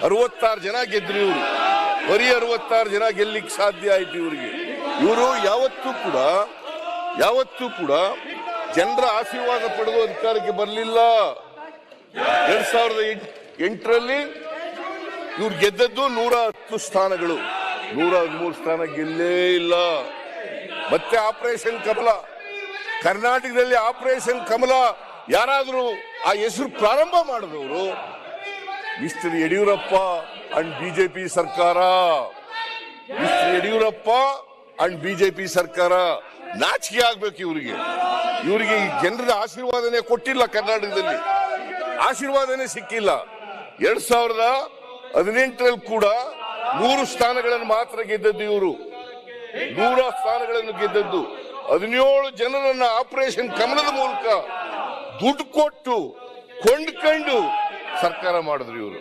66 ಜನ ಗೆದ್ರು ಇವರು. ಬರೀ 66 ಜನ ಗೆಲ್ಲಿಕ್ಕೆ ಸಾಧ್ಯ ಆಯ್ತು ಇವರಿಗೆ. ಇವರು ಯಾವತ್ತೂ ಕೂಡ ಜನರ ಆಶೀರ್ವಾದ ಪಡೆದು ಅಧಿಕಾರಕ್ಕೆ ಬರಲಿಲ್ಲ. 2008ರಲ್ಲಿ ಇವ್ರು ಗೆದ್ದದ್ದು 110 ಸ್ಥಾನಗಳು, 113 ಸ್ಥಾನ ಗೆಲ್ಲೇ ಇಲ್ಲ. ಮತ್ತೆ ಆಪರೇಷನ್ ಕಮಲ, ಕರ್ನಾಟಕದಲ್ಲಿ ಆಪರೇಷನ್ ಕಮಲ ಯಾರಾದ್ರೂ ಆ ಹೆಸರು ಪ್ರಾರಂಭ ಮಾಡಿದವರು ಮಿಸ್ಟರ್ ಯಡಿಯೂರಪ್ಪ ಅಂಡ್ ಬಿಜೆಪಿ ಸರ್ಕಾರ. ಮಿಸ್ಟರ್ ಯಡಿಯೂರಪ್ಪ ಅಂಡ್ ಬಿಜೆಪಿ ಸರ್ಕಾರ ನಾಚಿಕೆ ಆಗ್ಬೇಕು ಇವರಿಗೆ. ಈ ಜನರ ಆಶೀರ್ವಾದನೆ ಕೊಟ್ಟಿಲ್ಲ, ಕರ್ನಾಟಕದಲ್ಲಿ ಆಶೀರ್ವಾದನೆ ಸಿಕ್ಕಿಲ್ಲ. 2018ರಲ್ಲಿ ಕೂಡ 100 ಸ್ಥಾನಗಳನ್ನು ಮಾತ್ರ ಗೆದ್ದದ್ದು ಇವರು, 100 ಸ್ಥಾನಗಳನ್ನು ಗೆದ್ದದ್ದು. 17 ಜನರನ್ನ ಆಪರೇಷನ್ ಕಮಲದ ಮೂಲಕ ದುಡ್ಡು ಕೊಟ್ಟು ಕೊಂಡ್ಕೊಂಡು ಸರ್ಕಾರ ಮಾಡಿದ್ರು ಇವರು.